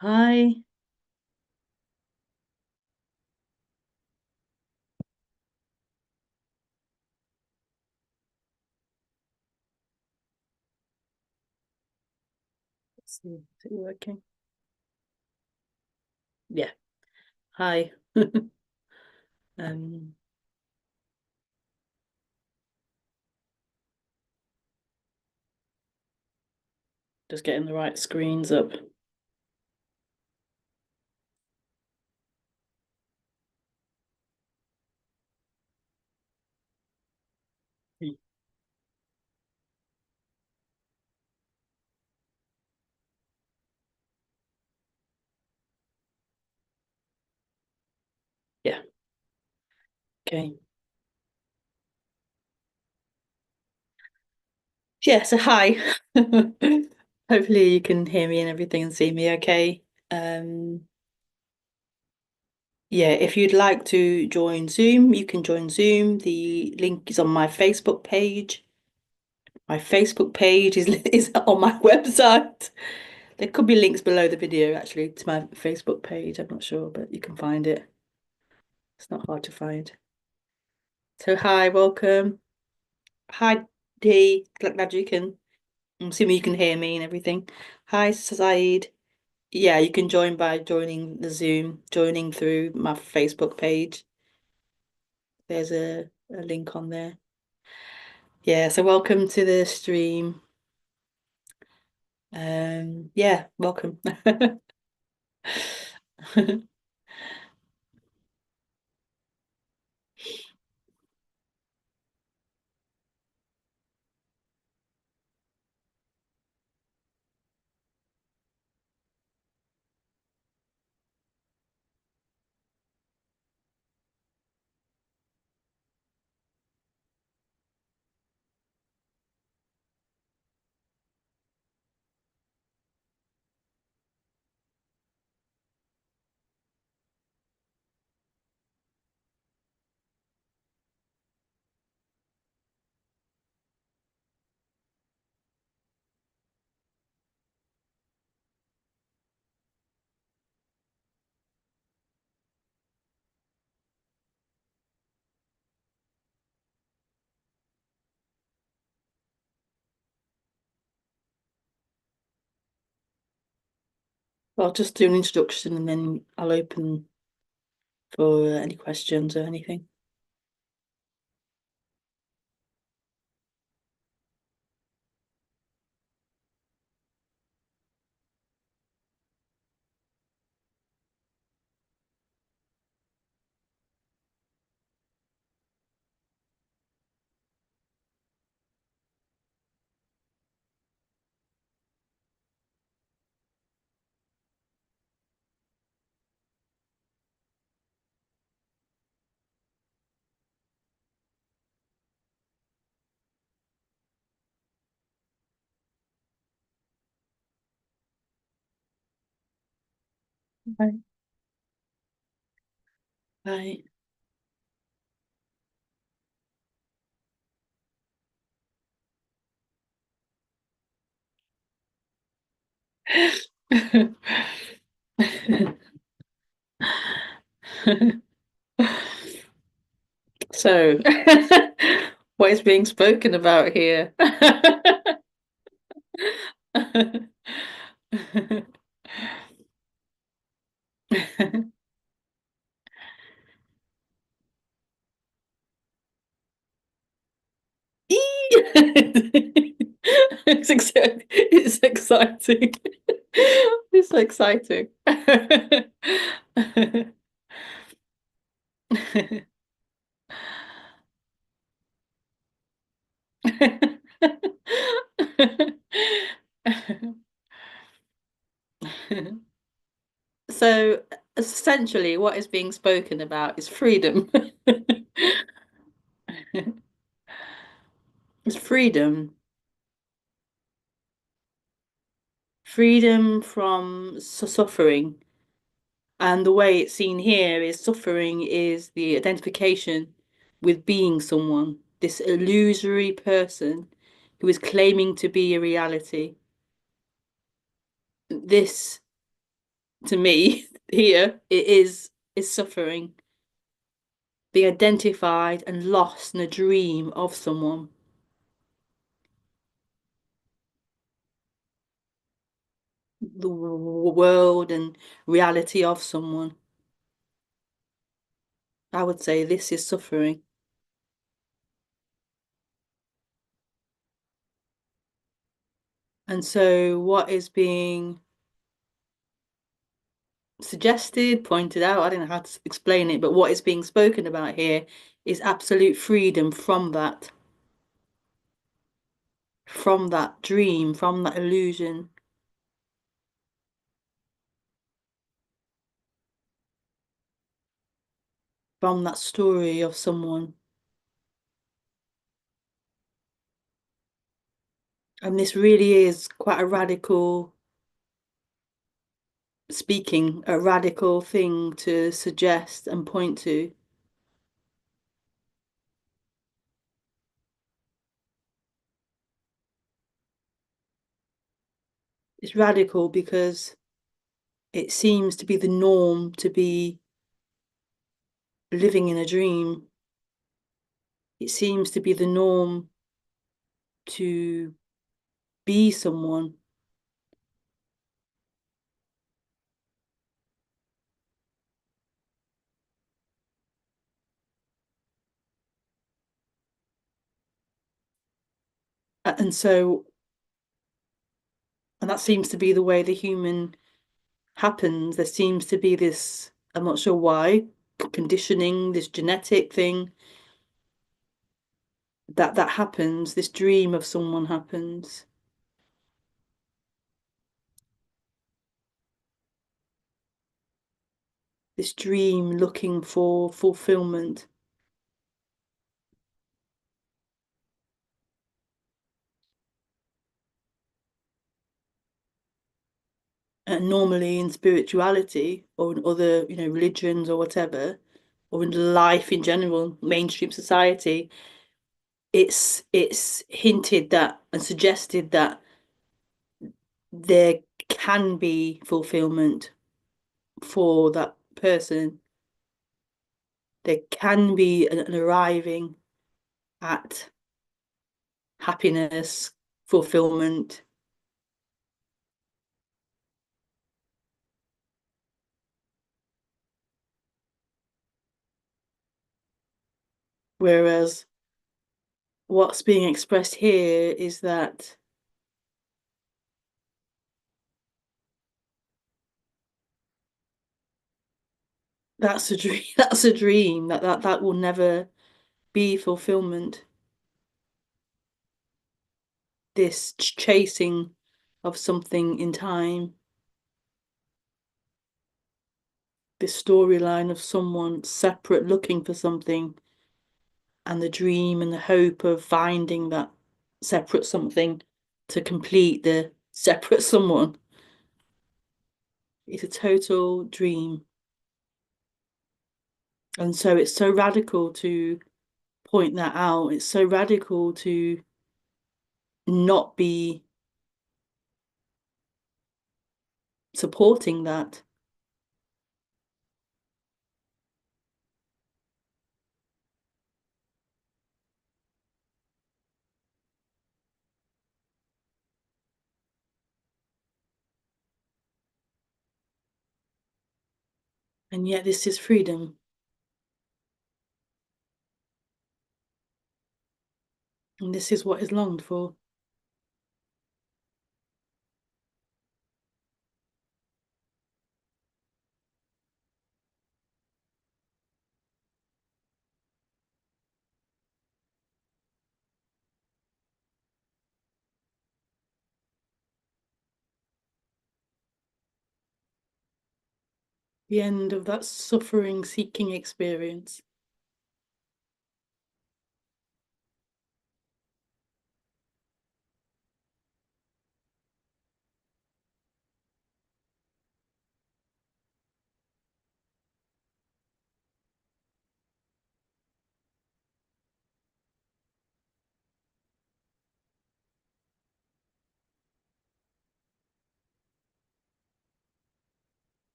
Hi. Let's see, is it working? Yeah. Hi. Um, just getting the right screens up. Yeah. Okay. Yeah, so hi. Hopefully you can hear me and everything and see me okay. Um, yeah, if you'd like to join Zoom, you can join Zoom. The link is on my Facebook page. My Facebook page is on my website. There could be links below the video actually to my Facebook page. I'm not sure, but you can find it. It's not hard to find. So hi, welcome. Hi Dee. Glad you can. I'm assuming you can hear me and everything. Hi Saeed. Yeah, you can join by joining the Zoom, joining through my Facebook page. There's a link on there. Yeah, so welcome to the stream. Yeah, welcome. I'll just do an introduction and then I'll open for any questions or anything. Bye. Bye. So, what is being spoken about here? It's exciting. It's exciting. So essentially, what is being spoken about is freedom. It's freedom. Freedom from suffering. And the way it's seen here is suffering is the identification with being someone, this illusory person who is claiming to be a reality. This to me here, it is suffering, being identified and lost in a dream of someone, the world and reality of someone. I would say this is suffering. And so, what is being suggested, pointed out, I don't know how to explain it, but what is being spoken about here is absolute freedom from that dream, from that illusion, from that story of someone. And this really is quite a radical speaking, a radical thing to suggest and point to. It's radical because it seems to be the norm to be living in a dream. It seems to be the norm to be someone. And so, and that seems to be the way the human happens. There seems to be this, I'm not sure why, conditioning, this genetic thing that happens, this dream of someone happens. This dream looking for fulfillment. And normally in spirituality or in other, religions or whatever, or in life in general, mainstream society, it's hinted that and suggested that there can be fulfillment for that person. There can be an arriving at happiness, fulfillment. Whereas what's being expressed here is that that's a dream. That's a dream. That will never be fulfillment. This chasing of something in time, this storyline of someone separate looking for something, and the dream and the hope of finding that separate something to complete the separate someone. It's a total dream. And so it's so radical to point that out. It's so radical to not be supporting that. And yet this is freedom. And this is what is longed for. The end of that suffering seeking experience.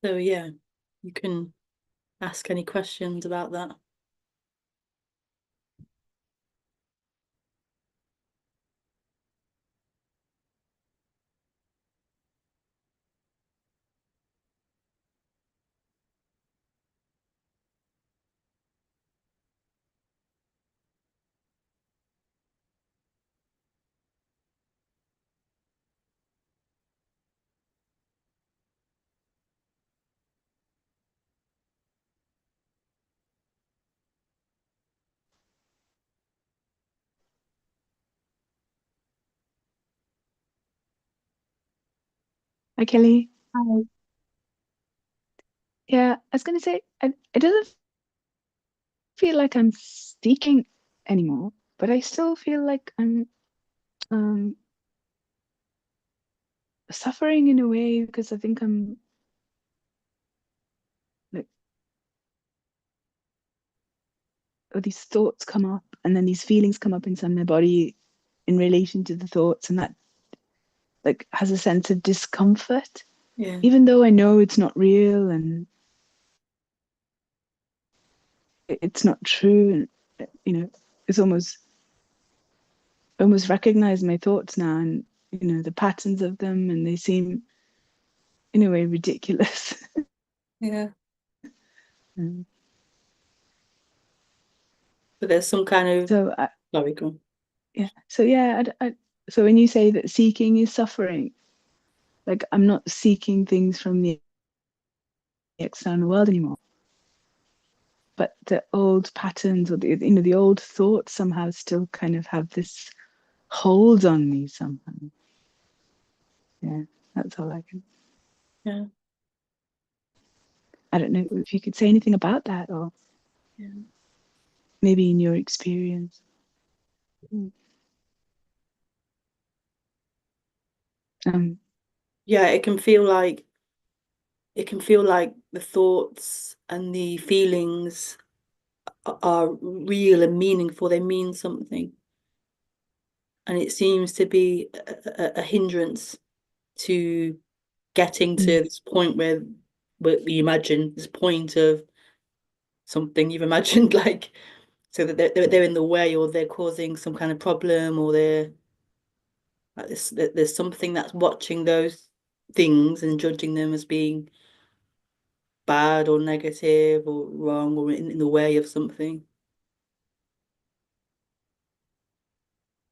So yeah, you can ask any questions about that. Hi, Kelly. Hi. Yeah, I was going to say, it doesn't feel like I'm seeking anymore, but I still feel like I'm um, suffering in a way because I think I'm like, oh, these thoughts come up and then these feelings come up inside my body in relation to the thoughts, and that like has a sense of discomfort, Yeah, even though I know it's not real and it's not true, and it's almost recognize my thoughts now and the patterns of them, and they seem in a way ridiculous. yeah. Um, But there's some kind of so sorry, go on. yeah, so yeah, so when you say that seeking is suffering, like I'm not seeking things from the external world anymore, but the old patterns or the old thoughts somehow still kind of have this hold on me somehow. Yeah, that's all I can. Yeah, I don't know if you could say anything about that, or yeah. maybe in your experience. Um, Yeah, it can feel like the thoughts and the feelings are real and meaningful. They mean something. And it seems to be a hindrance to getting mm, to this point where you imagine this point of something you've imagined, like so that they're in the way or they're causing some kind of problem or they're like this, there's something that's watching those things and judging them as being bad or negative or wrong or in the way of something.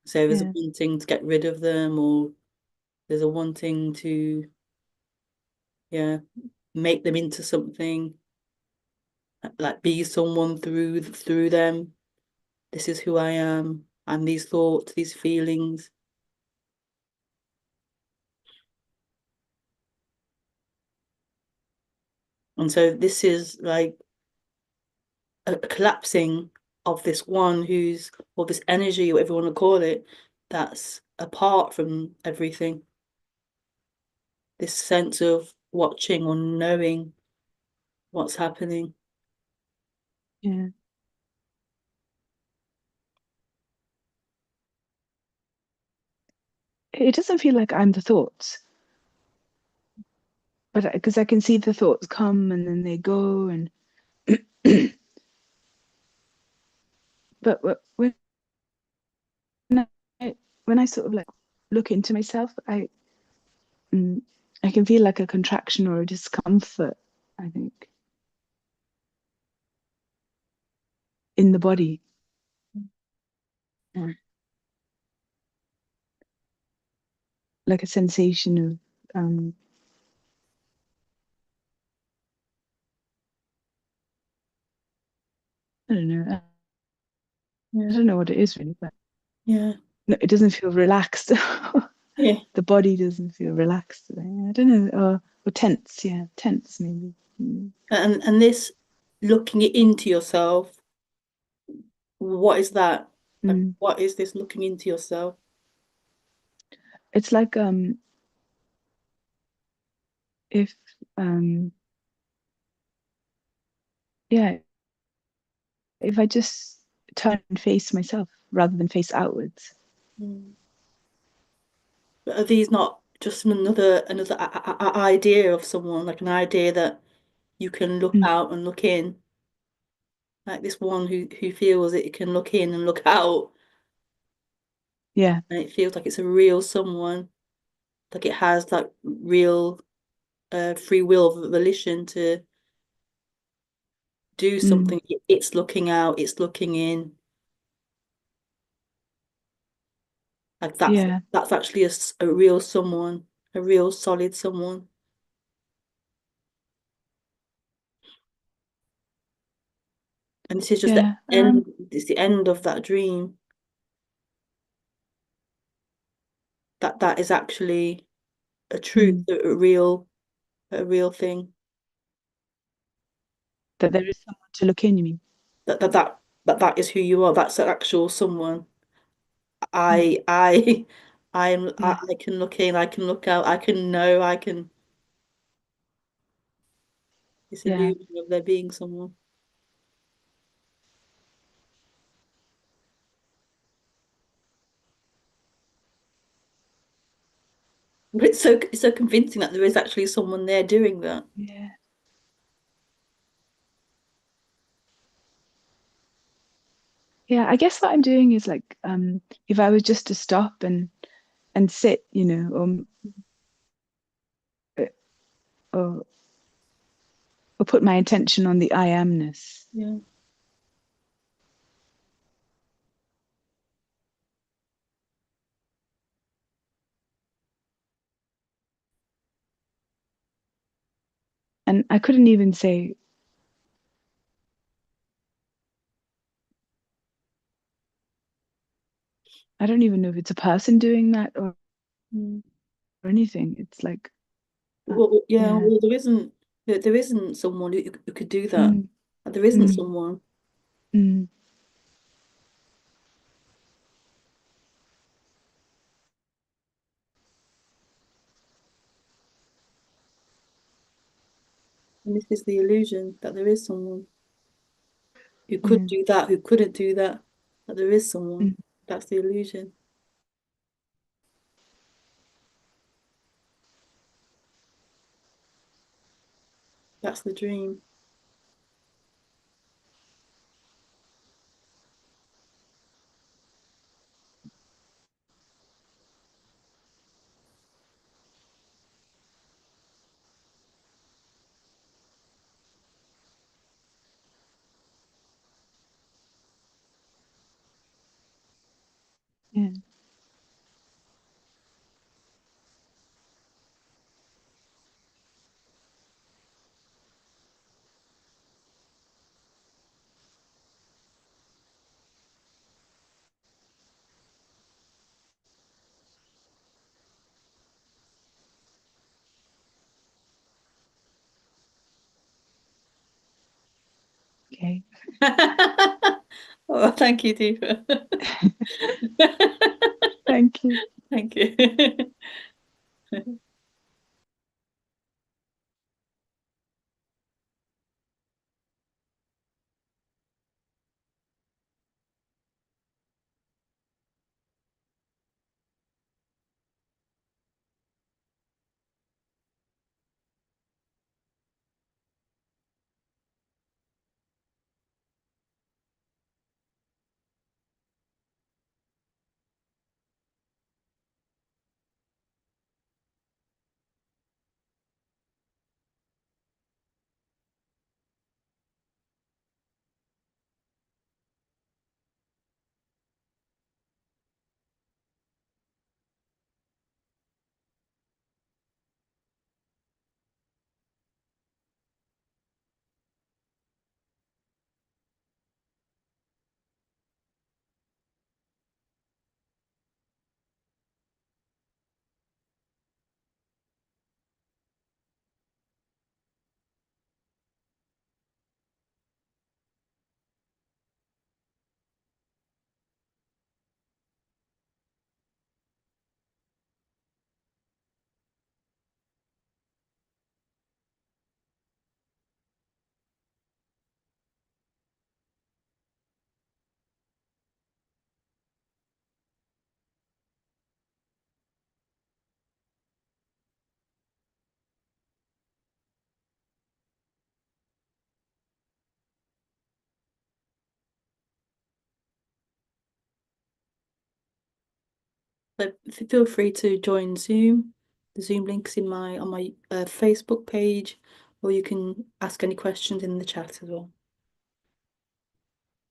So there's a yeah, wanting to get rid of them or there's a wanting to, yeah, make them into something, like be someone through them. This is who I am. And these thoughts, these feelings. And so this is like a collapsing of this one who's, or this energy, whatever you want to call it, that's apart from everything. This sense of watching or knowing what's happening. yeah. It doesn't feel like I'm the thoughts, but because I can see the thoughts come and then they go, and but when I sort of like look into myself, mm, I can feel like a contraction or a discomfort, I think, in the body. Yeah. Like a sensation of I don't know. I Yeah, don't know what it is really, but yeah, no, it doesn't feel relaxed. yeah. The body doesn't feel relaxed. I don't know, or tense. Yeah, tense maybe. Mm. And this looking it into yourself, what is that? Like, Mm. what is this looking into yourself? It's like if um yeah, if I just turn and face myself rather than face outwards. Mm. But are these not just another idea of someone, like an idea that you can look mm, out and look in, like this one who feels it can look in and look out, yeah, and it feels like it's a real someone, like it has that real free will volition to do mm, something. It's looking out, it's looking in, like yeah, that's actually a real someone, a real solid someone. And this is just the yeah. end, it's the end of that dream. That is actually a truth, Mm. a real thing. That there is someone to look in, you mean? That is who you are. That's an actual someone. Mm. I I Yeah, I can look in, I can look out, I can know, I can this yeah, illusion of there being someone. But it's so convincing that there is actually someone there doing that. yeah. Yeah, I guess what I'm doing is like, if I was just to stop and sit, or put my attention on the I amness, Yeah. and I couldn't even say, I don't even know if it's a person doing that Mm. or anything. It's like, Yeah, yeah, well, there isn't someone who could do that. mm, There isn't mm, someone. mm, And this is the illusion that there is someone who could yeah, do that, who couldn't do that, that there is someone. mm, That's the illusion. That's the dream. yeah. Okay. Oh, thank you, Deepa. Thank you. Thank you. But feel free to join Zoom. The Zoom link's in my on my Facebook page, or you can ask any questions in the chat as well.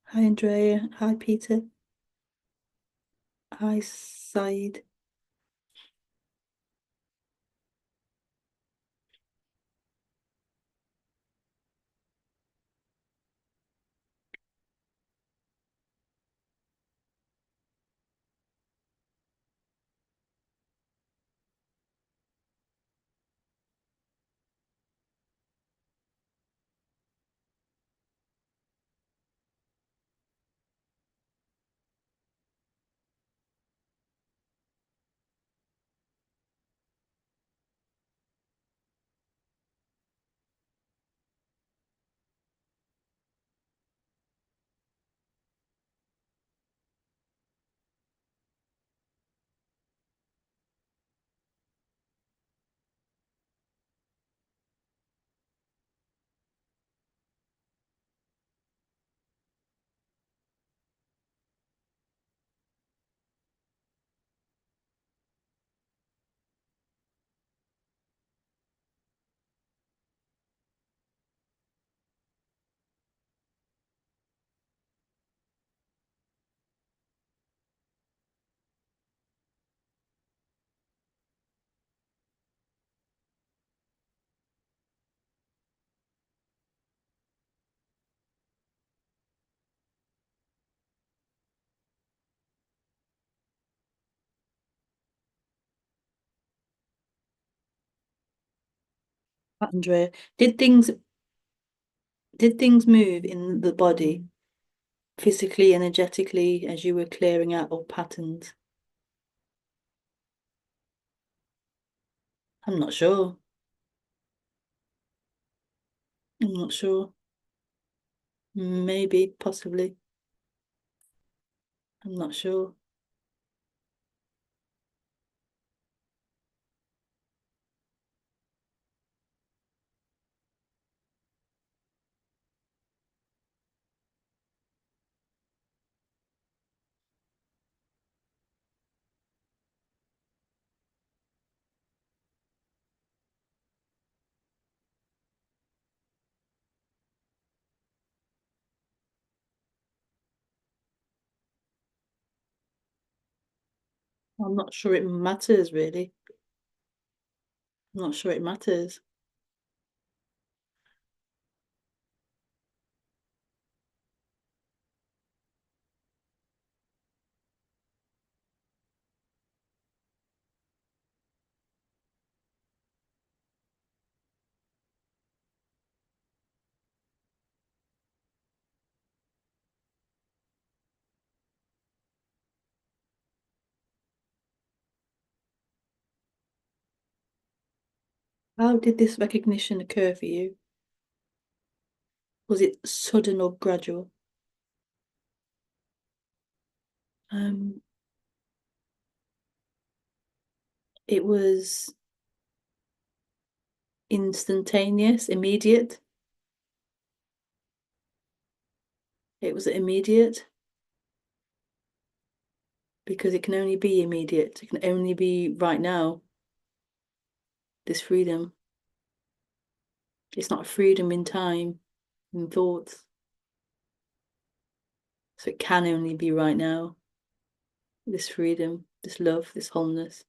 Hi Andrea. Hi Peter. Hi Said. Andrea, did things did things move in the body physically, energetically, as you were clearing out all patterns? I'm not sure. I'm not sure. Maybe, possibly. I'm not sure. I'm not sure it matters really. I'm not sure it matters. How did this recognition occur for you? Was it sudden or gradual? Um, it was instantaneous, immediate. It was immediate because it can only be immediate. It can only be right now, this freedom. It's not freedom in time, in thoughts. So it can only be right now, this freedom, this love, this wholeness.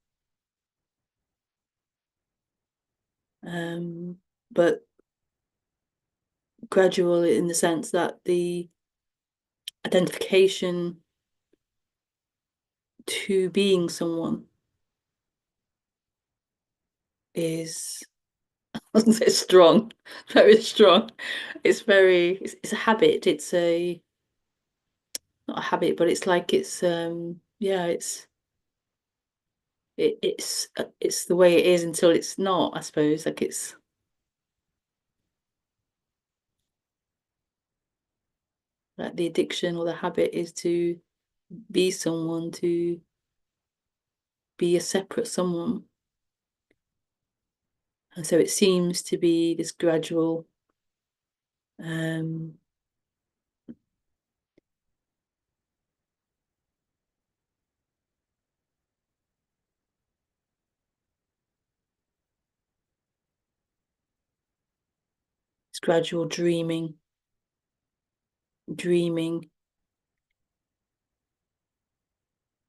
But gradual in the sense that the identification to being someone is I wasn't say strong, very strong. It's a habit. It's a not a habit, but it's like yeah, it's the way it is until it's not, I suppose. Like it's like the addiction or the habit is to be someone, to be a separate someone. And so it seems to be this gradual um It's gradual dreaming, dreaming,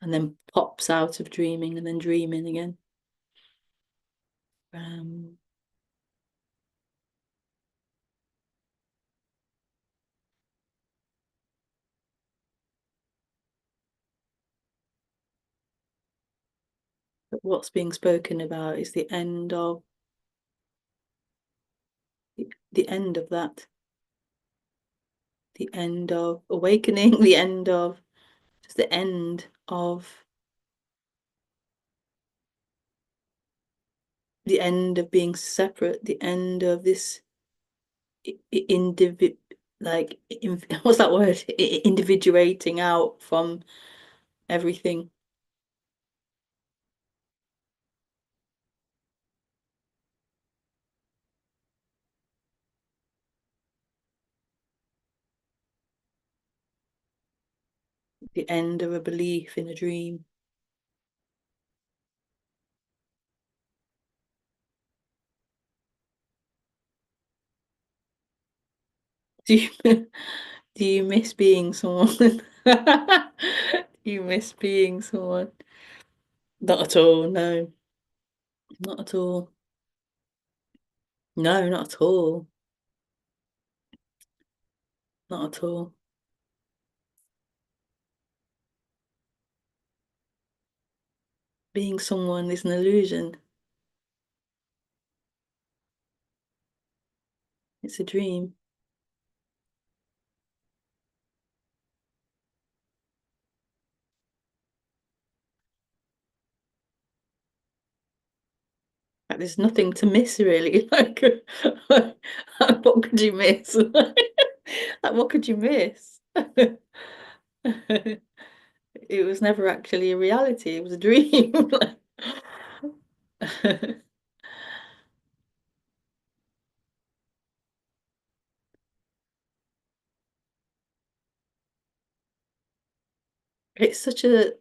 and then pops out of dreaming and then dreaming again. Um, but what's being spoken about is the end of that, the end of awakening, the end of just the end of being separate, the end of this individ like what's that word? Individuating out from everything. The end of a belief in a dream. Do you do you miss being someone? Do you miss being someone? Not at all, no. Not at all. No, not at all. Not at all. Being someone is an illusion. It's a dream. Like, there's nothing to miss really. What could you miss? Like, what could you miss? It was never actually a reality. It was a dream. It's such a,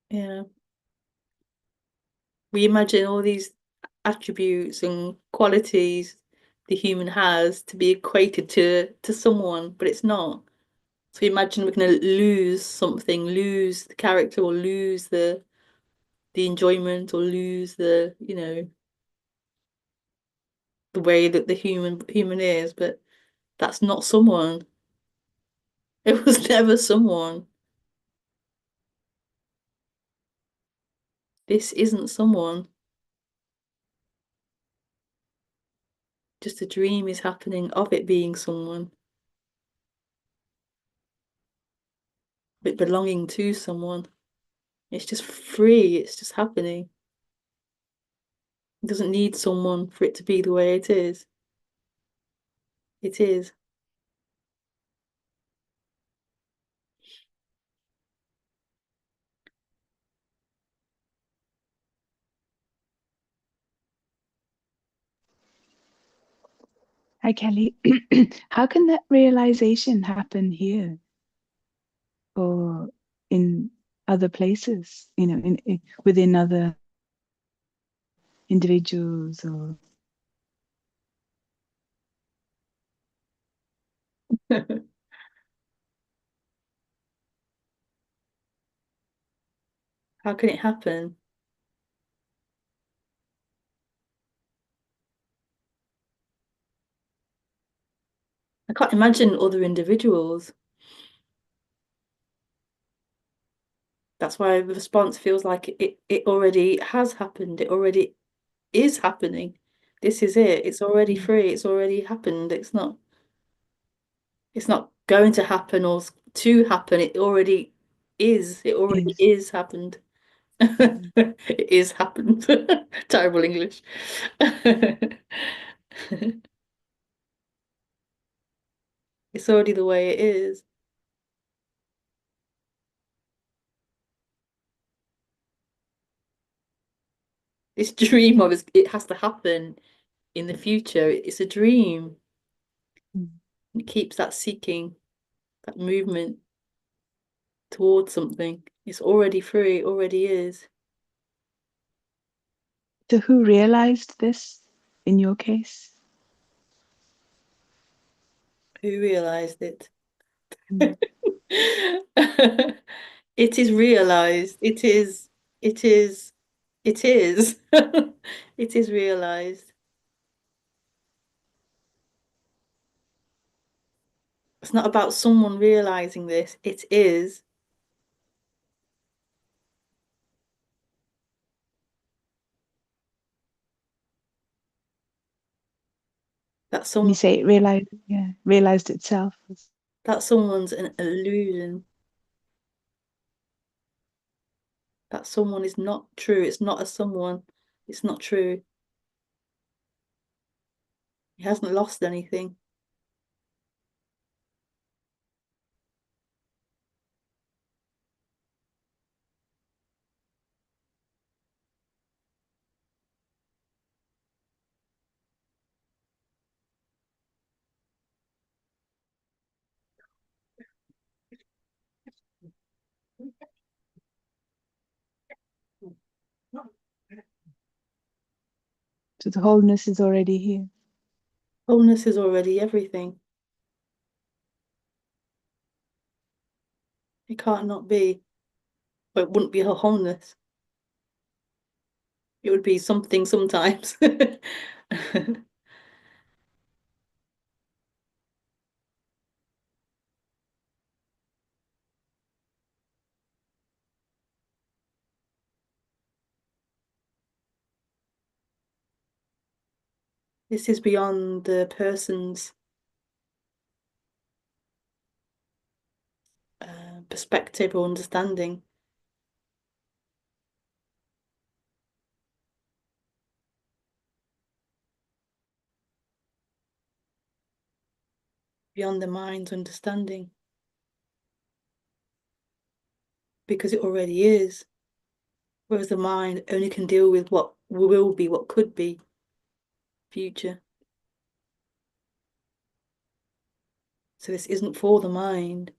yeah. We imagine all these attributes and qualities the human has to be equated to someone, but it's not. So imagine we're going to lose something, lose the character, or lose the enjoyment, or lose the way that the human is, but that's not someone. It was never someone. This isn't someone. Just a dream is happening of it being someone, it belonging to someone. It's just free, it's just happening. It doesn't need someone for it to be the way it is. It is. Hi, Kelly. How can that realization happen here or in other places, within other individuals or How can it happen? I can't imagine other individuals. That's why the response feels like it already has happened. It already is happening. This is it. It's already mm, free. It's already happened. It's not going to happen or to happen. It already is. It already is. is happened. Mm. It is happened. Terrible English. It's already the way it is. This dream of it has to happen in the future. It's a dream. Mm. It keeps that seeking, that movement towards something. It's already free, it already is. So who realized this in your case? Who realized it? Mm. It is realized. It is, it is. It is realized. It's not about someone realizing this. It is that And you someone say it realized, yeah, realized itself. that someone's an illusion. That someone is not true. It's not a someone. It's not true. He hasn't lost anything. So the wholeness is already here. Wholeness is already everything. It can't not be. But it wouldn't be a wholeness. It would be something sometimes. This is beyond the person's perspective or understanding, beyond the mind's understanding, because it already is. Whereas the mind only can deal with what will be, what could be, future. So this isn't for the mind.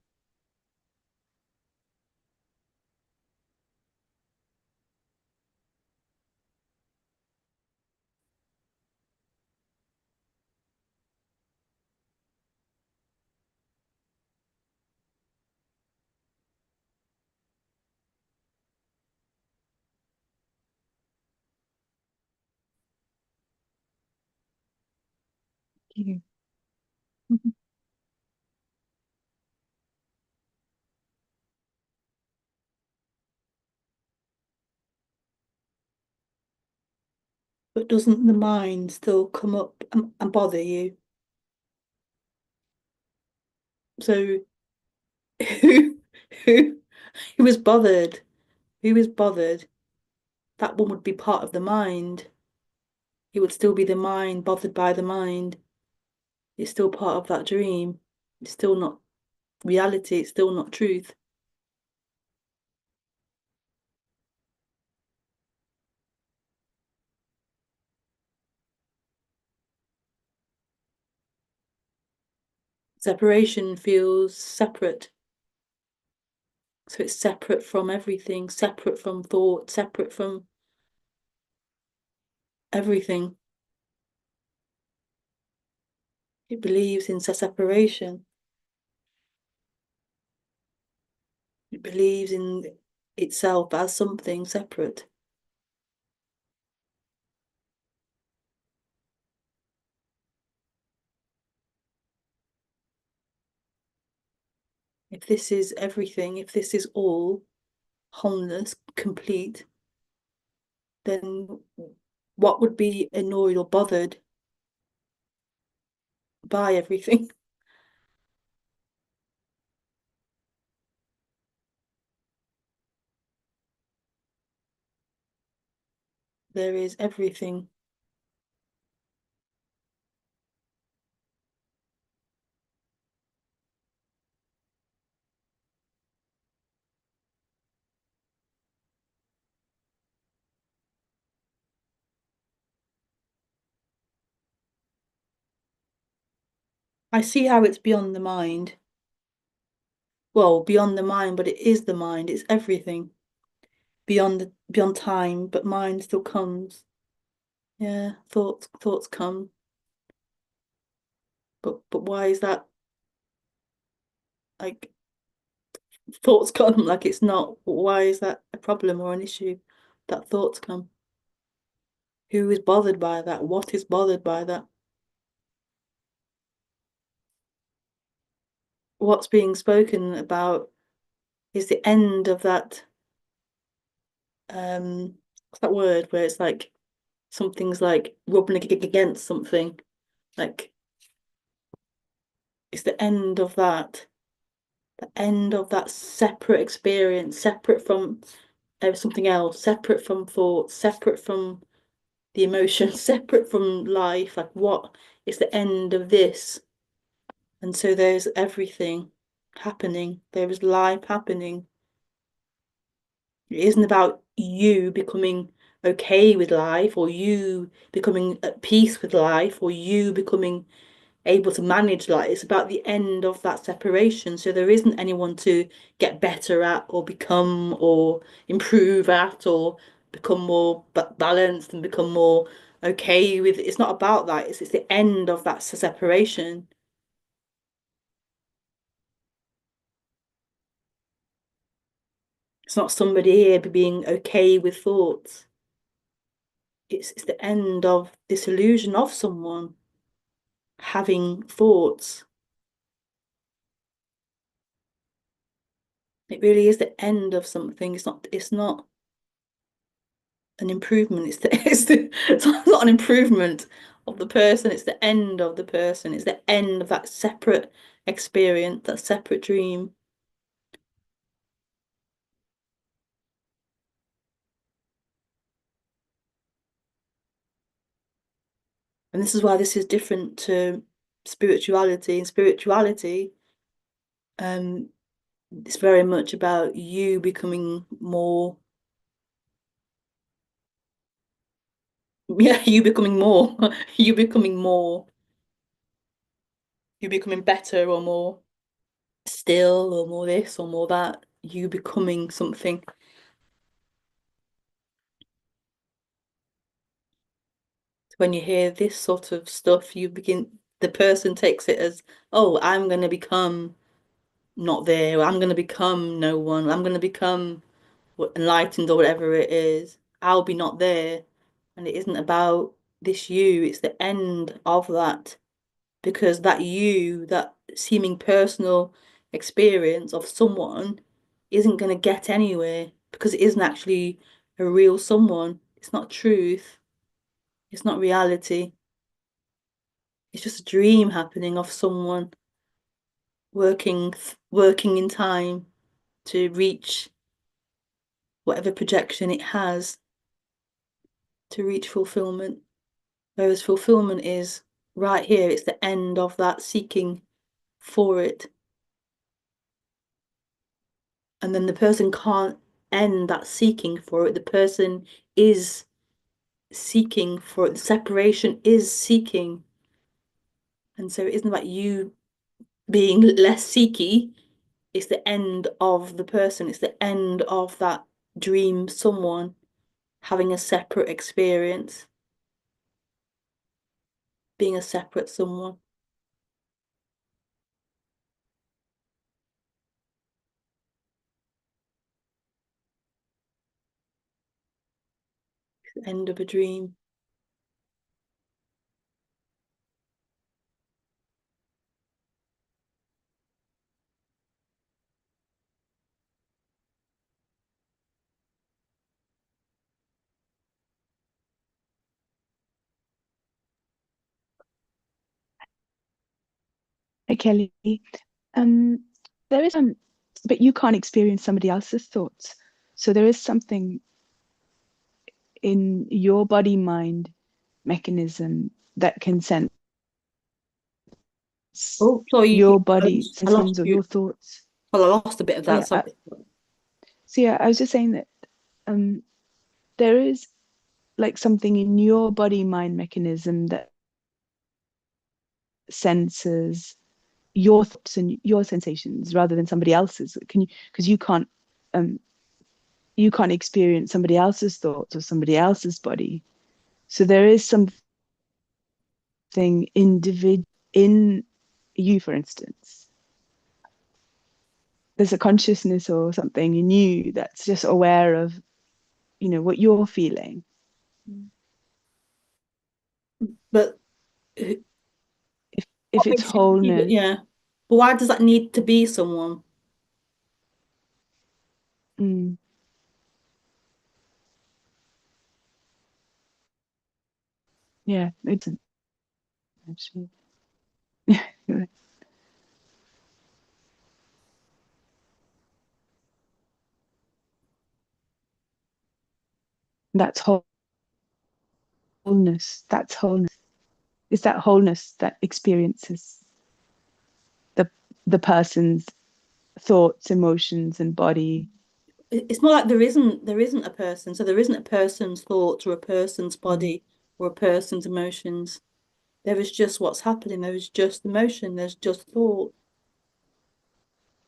You. But doesn't the mind still come up and bother you? So who who who is bothered? Who is bothered? That one would be part of the mind. It would still be the mind bothered by the mind. It's still part of that dream. It's still not reality. It's still not truth. Separation feels separate. So it's separate from everything, separate from thought, separate from everything. It believes in separation. It believes in itself as something separate. If this is everything, if this is all wholeness, complete, then what would be annoyed or bothered by everything? There is everything. I see how it's beyond the mind. Well, beyond the mind, but it is the mind. It's everything. Beyond time, but mind still comes. Yeah, thoughts come. But why is that? like thoughts come, like it's not, why is that a problem or an issue that thoughts come? Who is bothered by that? What is bothered by that? What's being spoken about is the end of that, what's that word where it's like something's like rubbing against something, like it's the end of that separate experience, separate from something else, separate from thoughts, separate from the emotions, separate from life. Like what is the end of this? And so there's everything happening. There is life happening. It isn't about you becoming okay with life or you becoming at peace with life or you becoming able to manage life. It's about the end of that separation. So there isn't anyone to get better at or become or improve at or become more balanced and become more okay with. It's not about that. It's the end of that separation. It's not somebody here being okay with thoughts. It's the end of this illusion of someone having thoughts. It really is the end of something. It's not an improvement. It's not an improvement of the person. It's the end of the person. It's the end of that separate experience, that separate dream. And this is why this is different to spirituality. In spirituality, um, it's very much about you becoming more, yeah, you becoming more, you becoming more, you becoming better or more still or more this or more that, you becoming something. When you hear this sort of stuff, the person takes it as, oh, I'm going to become not there, or I'm going to become no one, I'm going to become enlightened or whatever it is. I'll be not there. And it isn't about this you, it's the end of that. Because that you, that seeming personal experience of someone, isn't going to get anywhere because it isn't actually a real someone. It's not truth. It's not reality. It's just a dream happening of someone working in time to reach whatever projection it has to reach fulfillment. Whereas fulfillment is right here, it's the end of that seeking for it. And then the person can't end that seeking for it. The person is seeking for it. The separation is seeking. And so it isn't about you being less seeky, it's the end of the person, it's the end of that dream someone having a separate experience, being a separate someone, the end of a dream. Hey, Kelly. Um, there is but you can't experience somebody else's thoughts. So there is something in your body mind mechanism that can sense Oh, sorry, your body I lost sensations or you. your thoughts. Well, I lost a bit of Oh that. yeah. Sorry. So yeah, I was just saying that um, there is like something in your body mind mechanism that senses your thoughts and your sensations rather than somebody else's. Can you? Because um, you can't experience somebody else's thoughts or somebody else's body. So there is something individual in you, for instance, there's a consciousness or something in you that's just aware of, what you're feeling. But uh, If what it's makes you believe it? wholeness. Yeah. But why does that need to be someone? Mm, yeah, it's actually. You're right. That's wholeness. That's wholeness. It's that wholeness that experiences the the person's thoughts, emotions, and body. It's more like there isn't a person. So there isn't a person's thoughts or a person's Mm, body or a person's emotions. There is just what's happening. There is just emotion. There's just thought.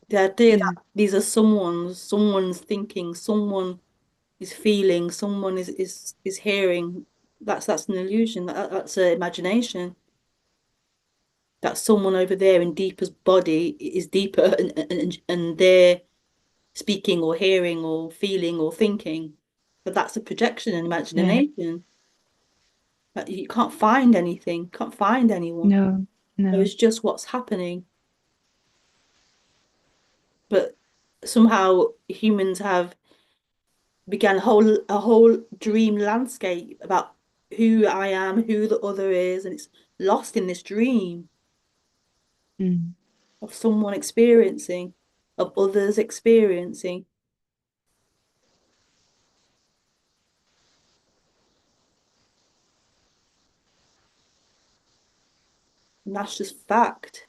The idea yeah, that these are someone's thinking, someone is feeling, someone is hearing. That's an illusion. That's an imagination. That someone over there in deeper's body is deeper and they're speaking or hearing or feeling or thinking. But that's a projection and yeah. imagination. That you can't find anything, can't find anyone. No, There no. is just what's happening. But somehow humans have began a whole dream landscape about who I am, who the other is, and it's lost in this dream Mm. of someone experiencing, of others experiencing. And that's just fact.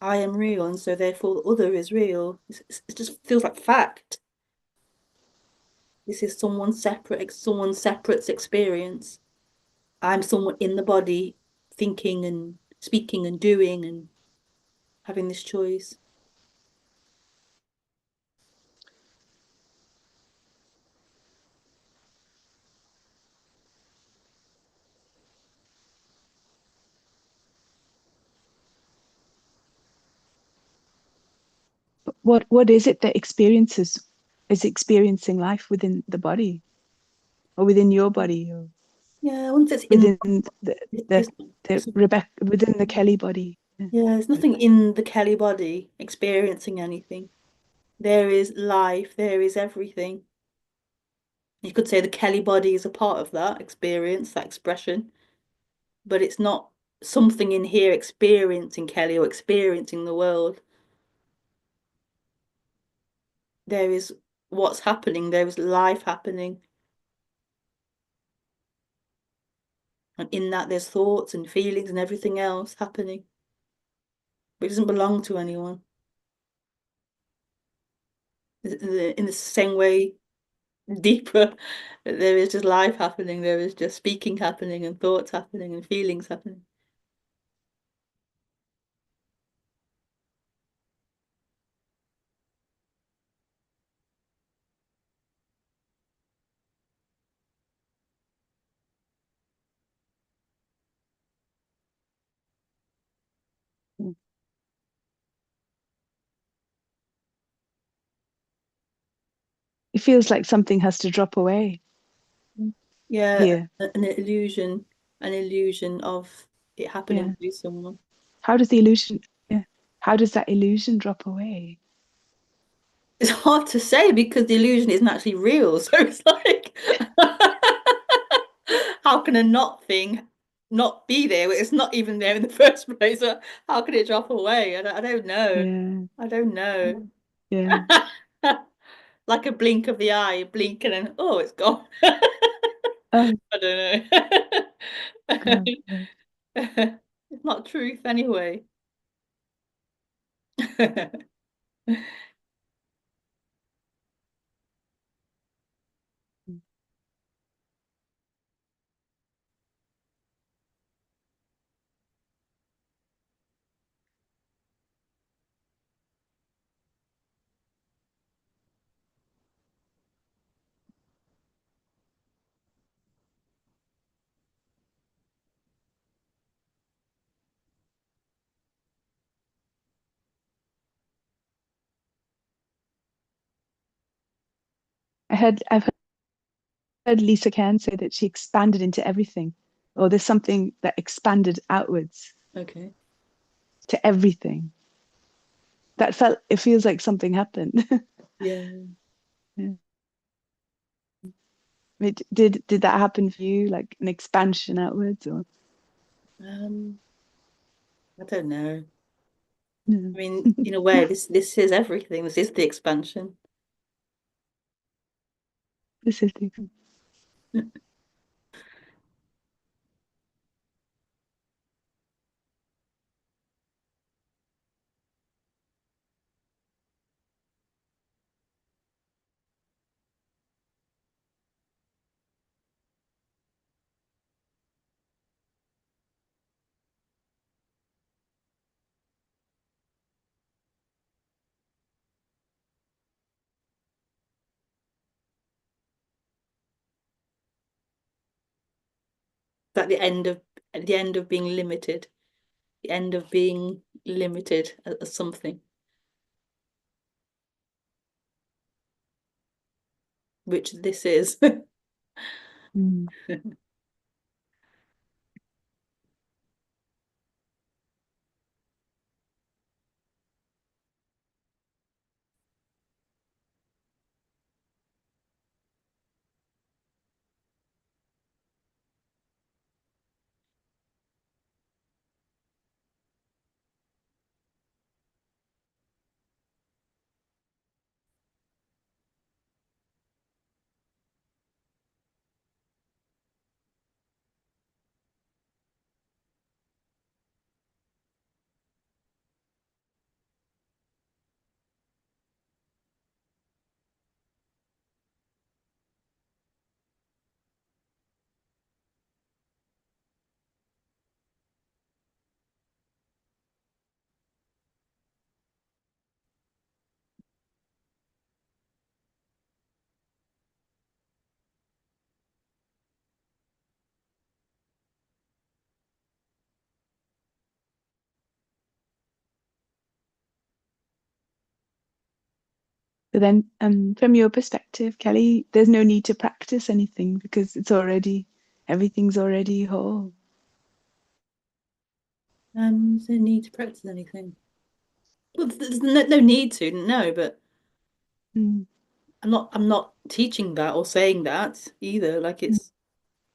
I am real, and so therefore the other is real. It just feels like fact. This is someone's separate experience. I'm someone in the body, thinking and speaking and doing and having this choice. But what is it that experiences is experiencing life within the body or within your body or Yeah, once it's in, within the the, it's, the Rebecca within the Kelly body? Yeah. yeah, there's nothing in the Kelly body experiencing anything. There is life, there is everything. You could say the Kelly body is a part of that experience, that expression, but it's not something in here experiencing Kelly or experiencing the world. There is what's happening, there is life happening, and in that there's thoughts and feelings and everything else happening, but it doesn't belong to anyone. In the same way, deeper, there is just life happening, there is just speaking happening and thoughts happening and feelings happening. Mm. It feels like something has to drop away Yeah, here. an illusion of it happening Yeah. to someone. How does the illusion, yeah. How does that illusion drop away? It's hard to say because the illusion isn't actually real. So it's like, how can a not thing not be there? It's not even there in the first place. So how can it drop away? I don't know. Yeah. I don't know. Yeah. Like a blink of the eye, blink and then, oh, it's gone. Oh I don't God. know. Yeah. It's not truth anyway. I've heard Lisa Cairn say that she expanded into everything, or there's something that expanded outwards Okay. to everything. It feels like something happened. Yeah. Yeah. Did that happen for you, like an expansion outwards, or Um, I don't know. no? I mean, in a way, this is everything. This is the expansion. This is the At the end of being limited, the end of being limited as something, which this is. Mm. But then, from your perspective, Kelly, there's no need to practice anything because everything's already whole. So need to practice anything. Well, there's no need to, no, but Mm, I'm not teaching that or saying that either. Like mm, it's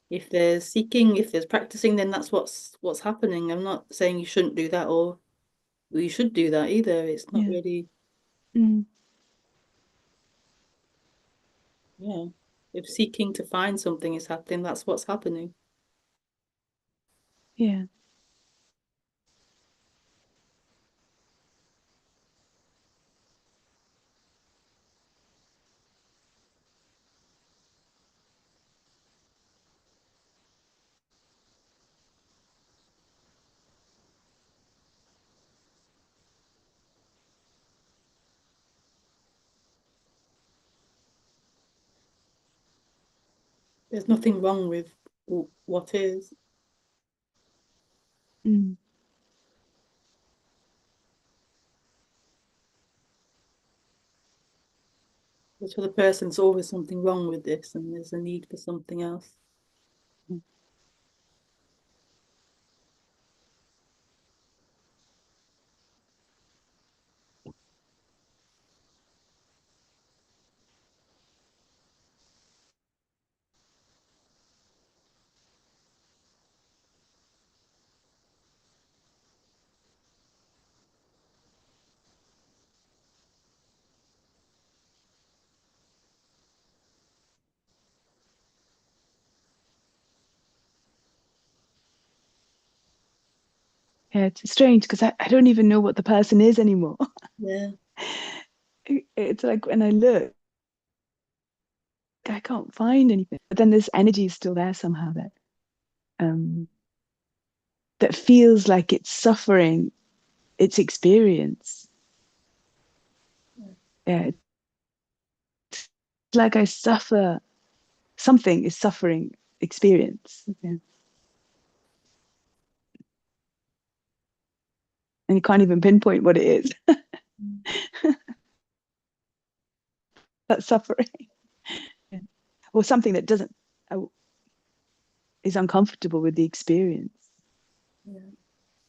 if there's seeking, if there's practicing, then that's what's happening. I'm not saying you shouldn't do that or you should do that either. It's not yeah. really, Mm, yeah. If seeking to find something is happening, that's what's happening. yeah. There's nothing wrong with what is. Mm, But for the person, there's always something wrong with this, and there's a need for something else. mm. Yeah, it's strange because I don't even know what the person is anymore. Yeah. It's like when I look, I can't find anything. But then this energy is still there somehow um that feels like it's suffering its experience. Yeah, it's like I suffer, something is suffering experience. Yeah. And you can't even pinpoint what it is. That's suffering. or something that doesn't uh, is uncomfortable with the experience. Yeah.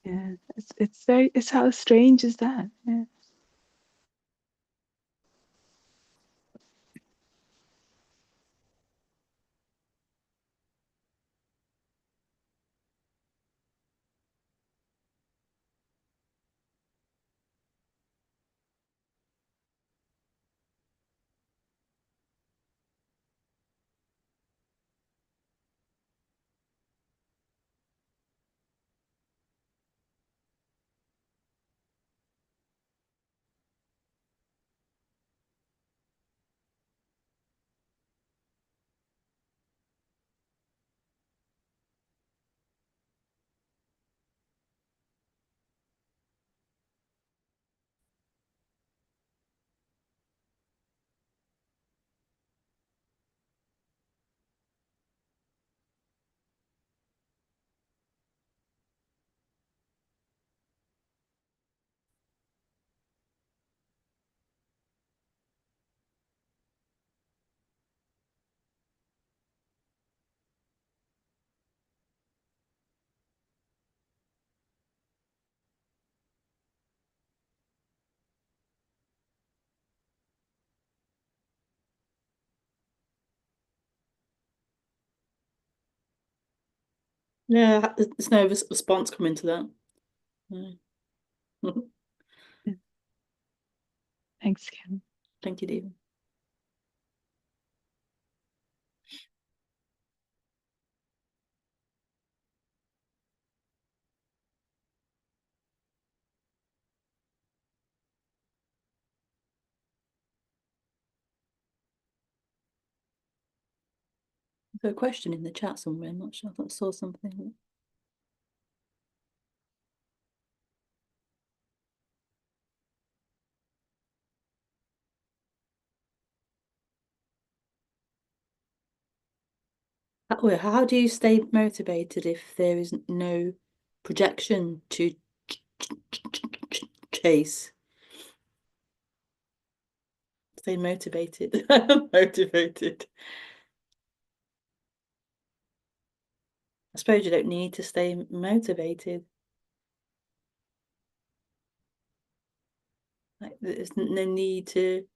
Yeah, it's very, it's how strange is that? Yeah. Yeah, there's no response coming to that. No. Yeah. Thanks, Kim. Thank you, David. There's a question in the chat somewhere. I'm not sure. I thought I saw something. How do you stay motivated if there is no projection to chase? Stay motivated. Motivated. I suppose you don't need to stay motivated. Like, there's no need to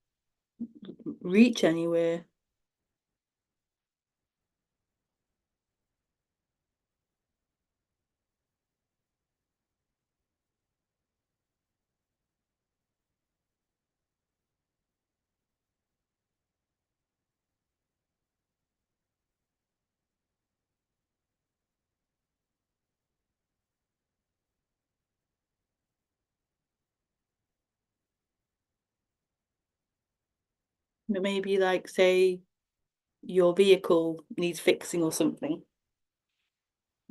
reach anywhere. But maybe, like, say your vehicle needs fixing or something,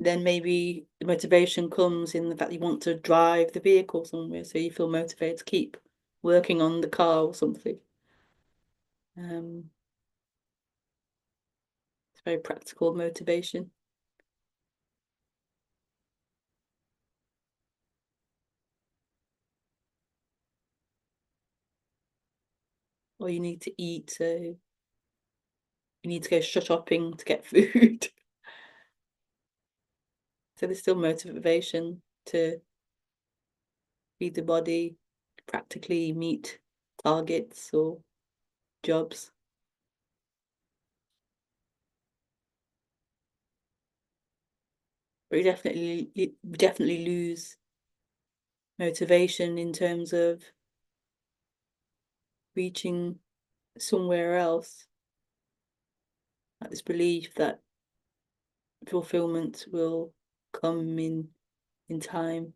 then maybe the motivation comes in the fact you want to drive the vehicle somewhere, so you feel motivated to keep working on the car or something. It's very practical motivation. Or you need to eat, so you need to go shopping to get food. So there's still motivation to feed the body, practically meet targets or jobs. But you definitely lose motivation in terms of reaching somewhere else. Like this belief that fulfillment will come in time.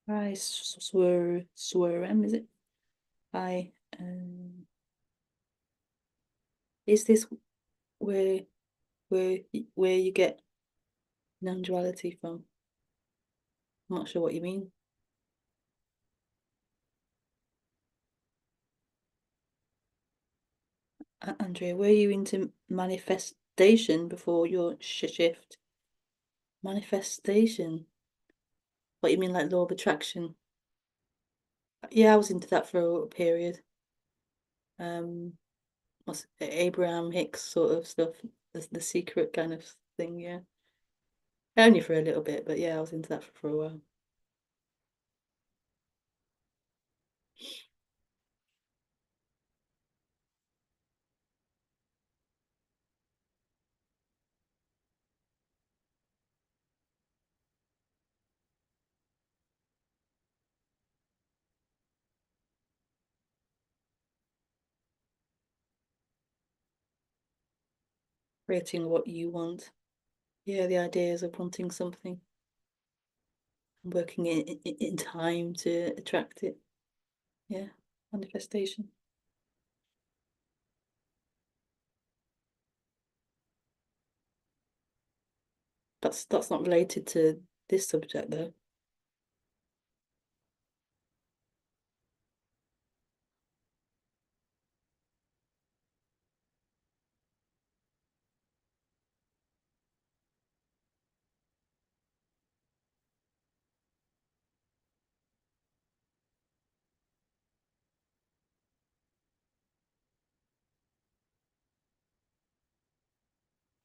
I swear, is it? I is this where where where you get non-duality from? I'm not sure what you mean. Andrea, were you into manifestation before your shift? Manifestation? What you mean, like law of attraction? Yeah, I was into that for a period. Um, what's it, Abraham Hicks sort of stuff, the secret kind of thing. Yeah, only for a little bit, but yeah, I was into that for a while. Creating what you want. Yeah, the ideas of wanting something, working in time to attract it. Yeah, manifestation. That's not related to this subject though.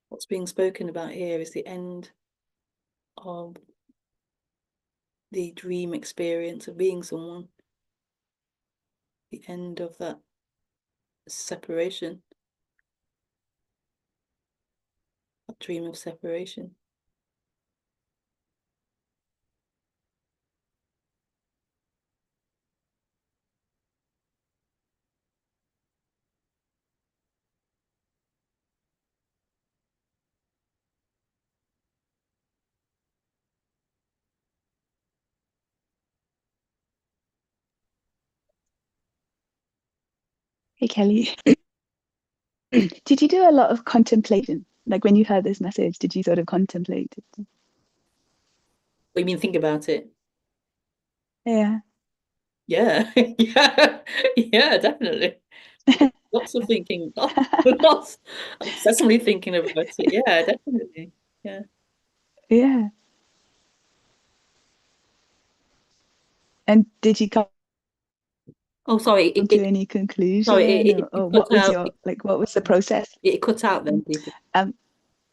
What's being spoken about here is the end of the dream experience of being someone, the end of that separation, that dream of separation. Hey, Kelly, did you do a lot of contemplation? Like when you heard this message, did you sort of contemplate it? What you mean, think about it? Yeah. Yeah, yeah, yeah, definitely. Lots of thinking, lots, obsessively thinking about it. Yeah, definitely. Yeah. Yeah. And did you come Oh, sorry. to any Sorry. conclusion, or Cut what was out. your, like, what was the process? It cut out then, Mm. Deepa. Um,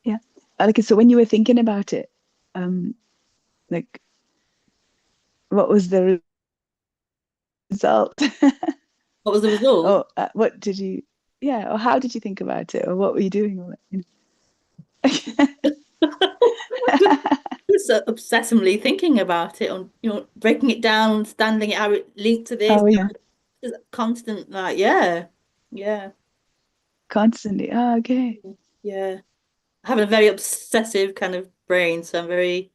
yeah. Like, so when you were thinking about it, um, like, what was the result? What was the result? Or what did you, yeah, or how did you think about it, or what were you doing? Or, Just, just obsessively thinking about it, on breaking it down, understanding it, how it linked to this. Oh, yeah, Just constant, like, yeah, yeah, constantly. Oh, okay. yeah. I have a very obsessive kind of brain, so I'm very,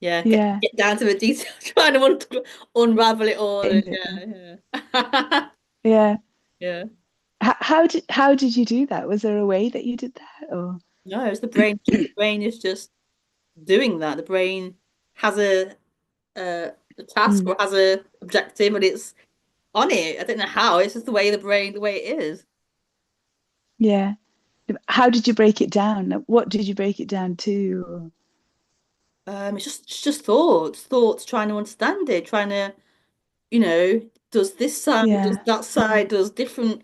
yeah, Yeah. get down to the detail, trying to unravel it all. And Into it, yeah. yeah, yeah, Yeah. yeah. How did you do that? Was there a way that you did that, or No, it's the brain. The brain is just doing that. The brain has a task mm, or has a objective, and it's on it. I don't know how. It's just the way the brain, the way it is. yeah? How did you break it down? Like, what did you break it down to? Or, It's just thoughts, trying to understand it, trying to, does this side, does yeah, that side, does different,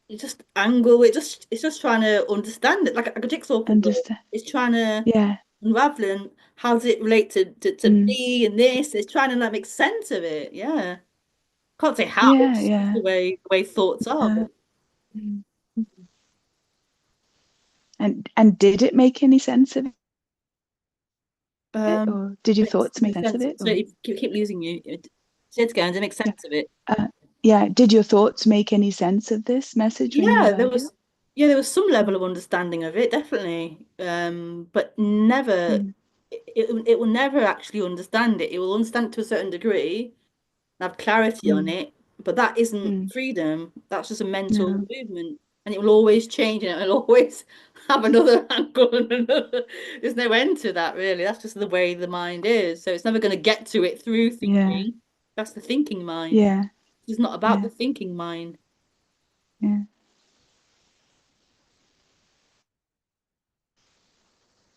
you just angle it. It's just trying to understand it, like a jigsaw puzzle. understand? It's trying to Yeah. unravel and how does it relate to Mm, me and this. It's trying to like make sense of it. Yeah, can't say how. yeah, It's just yeah. the way thoughts are. Uh, mm. And did it make any sense of it, Um, or did your thoughts make Makes sense of sense. it? So Or you keep losing you. Say it again to make yeah, sense of it. uh, yeah. Did your thoughts make any sense of this message when you Yeah, heard it? there was some level Mm, of understanding of it, definitely. But never mm, it will never actually understand it. It will understand it to a certain degree, have clarity on mm, it, but that isn't mm. freedom. That's just a mental No. movement. And it will always change and it'll always have another angle and another. There's no end to that, really. That's just the way the mind is. So it's never going to get to it through Yeah, thinking. That's the thinking mind. yeah, It's not about yeah, the thinking mind. yeah.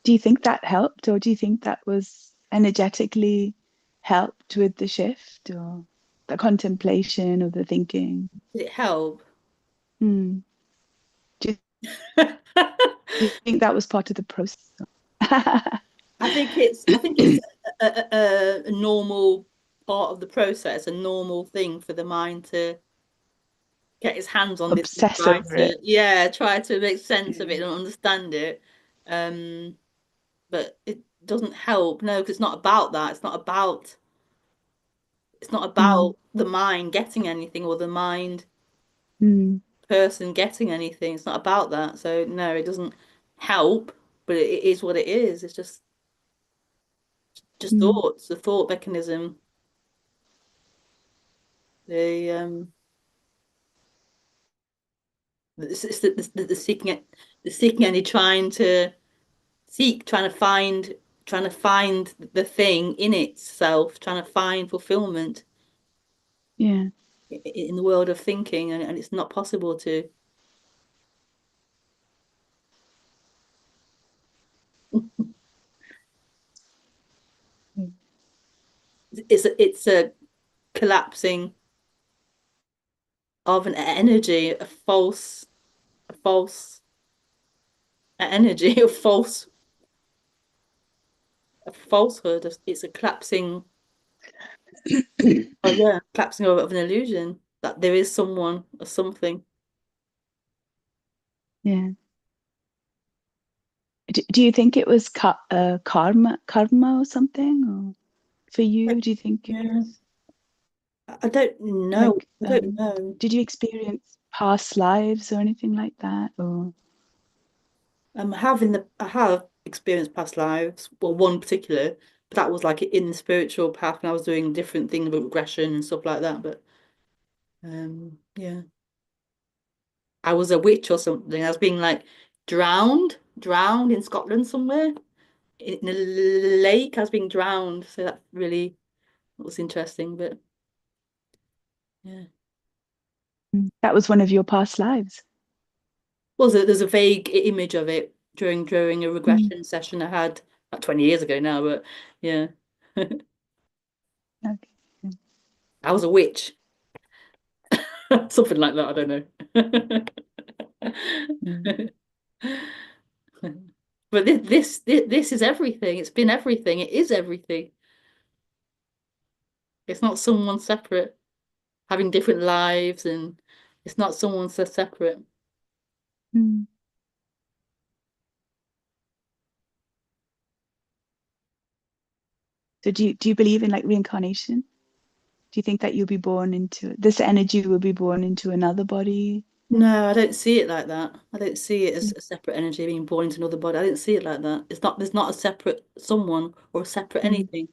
Do you think that helped, or do you think that was energetically helped with the shift or the contemplation or the thinking? Did it help? Hmm. Do you, do you think that was part of the process? I think it's a normal part of the process, a normal thing for the mind to get his hands on this and Obsess over it. try to make sense of Yeah. it and understand it. Um, but it doesn't help, no, because it's not about that. It's not about Mm, the mind getting anything or the mind mm, person getting anything. It's not about that. So no, it doesn't help, but it is what it is. It's just mm. thoughts, the thought mechanism. The it's the seeking it, the seeking and trying to find the thing in itself, trying to find fulfillment Yeah. in the world of thinking, and it's not possible to. Mm. It's a collapsing of an energy, a false energy, a falsehood. It's a collapsing, oh yeah, collapsing of an illusion that there is someone or something. Yeah. Do you think it was karma or something, or for Like, you? Do you think it yeah, was I don't know. like, I don't know. did you experience past lives or anything like that? Or I have experienced past lives. Well, one particular, but that was like in the spiritual path, and I was doing different things with regression and stuff like that. But yeah, I was a witch or something. I was being like drowned in Scotland somewhere in a lake. I was being drowned, so that really was interesting. But yeah, that was one of your past lives? there's a vague image of it during a Mm, regression session I had about 20 years ago now. But yeah, okay. I was a witch. Something like that, I don't Mm, know. But this is everything. It's been everything. It is everything. It's not someone separate having different lives, and it's not someone so separate. mm. So do you believe in like reincarnation? Do you think that you'll be born into this energy will be born into another body? No, I don't see it like that. I don't see it as Mm, a separate energy being born into another body. I don't see it like that. There's not a separate someone or a separate mm, anything.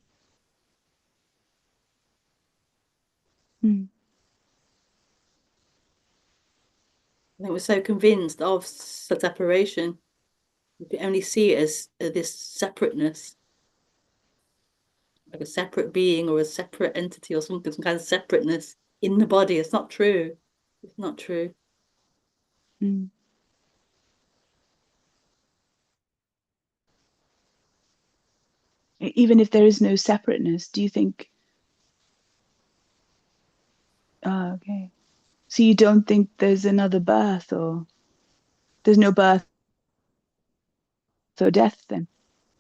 mm, I think we're so convinced of separation. We can only see it as this separateness, like a separate being or a separate entity or something, some kind of separateness in the body. It's not true. It's not true. mm. Even if there is no separateness, do you think, okay. So you don't think there's another birth, or there's no birth or death then?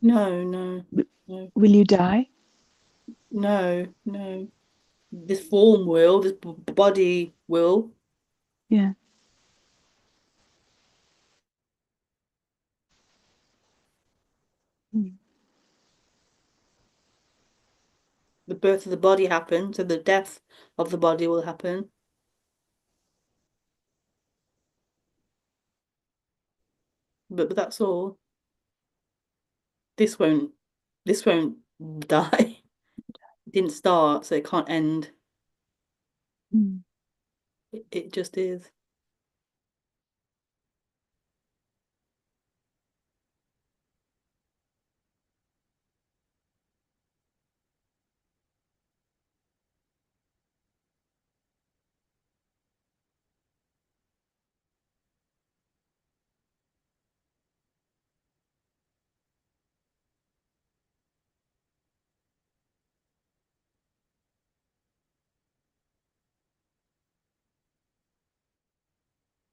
No, no, no, Will you die? no. This form will, this body will. Yeah. Mm, The birth of the body happens, so the death of the body will happen. But that's all. This won't. This won't die. It didn't start, so it can't end. mm. It just is.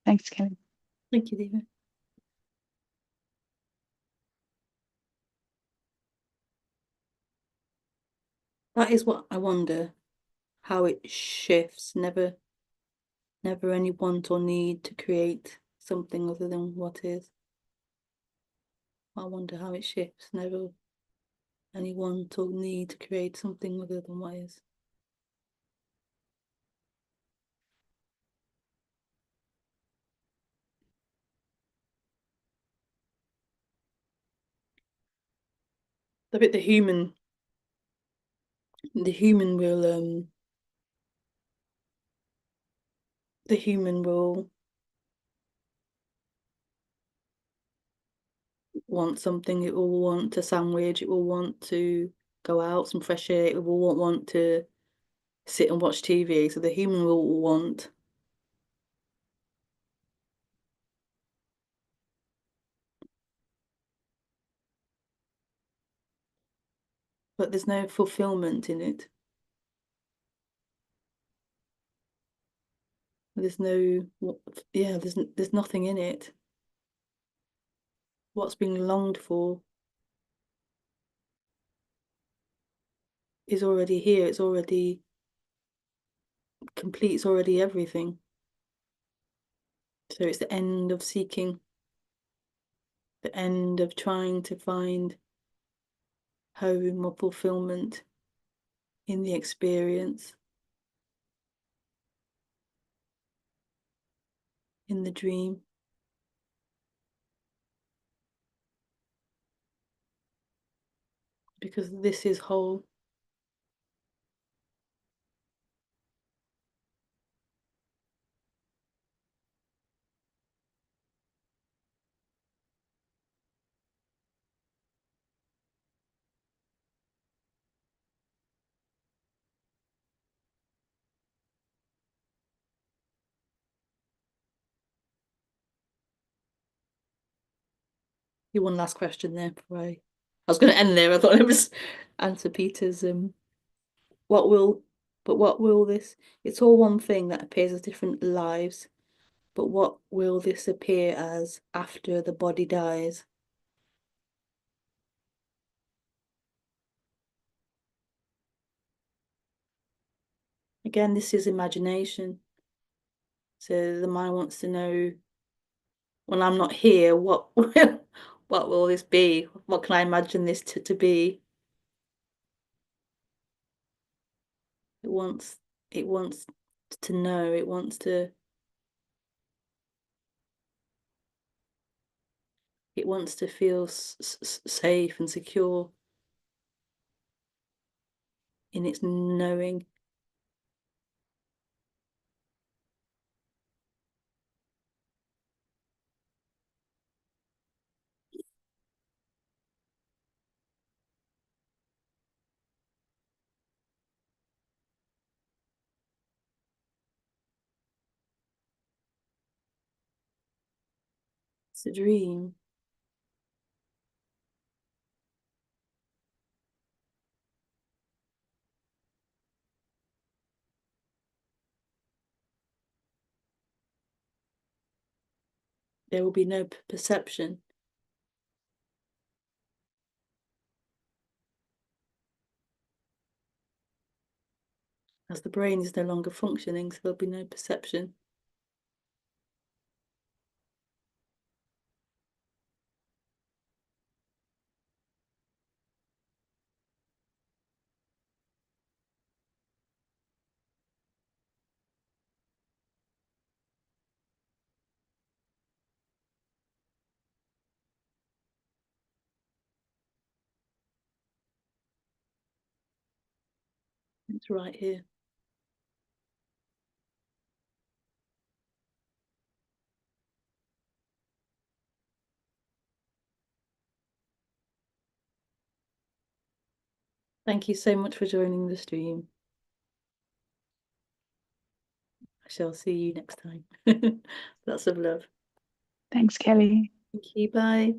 Thanks, Kelly. Thank you, David. That is what I wonder, how it shifts. Never any want or need to create something other than what is. I wonder how it shifts. Never any want or need to create something other than what is. The bit the human will want something. It will want a sandwich. It will want to go out, some fresh air. It will want to sit and watch TV. So the human will want. But there's no fulfillment in it. There's no, yeah, there's nothing in it. What's being longed for is already here. It's already complete. It's already everything. So it's the end of seeking, the end of trying to find home or fulfillment in the experience, in the dream. Because this is whole. You one last question there before I was going to end there. I thought it was answer Peter's what will what will this, it's all one thing that appears as different lives, but what will this appear as after the body dies? Again, this is imagination. So the mind wants to know, when I'm not here, what what will this be? What can I imagine this to be? It wants it wants to know, it wants to feel safe and secure in its knowing. It's a dream. There will be no perception, as the brain is no longer functioning, so there'll be no perception. It's right here. Thank you so much for joining the stream. I shall see you next time. Lots of love. Thanks, Kelly. Thank you. Bye.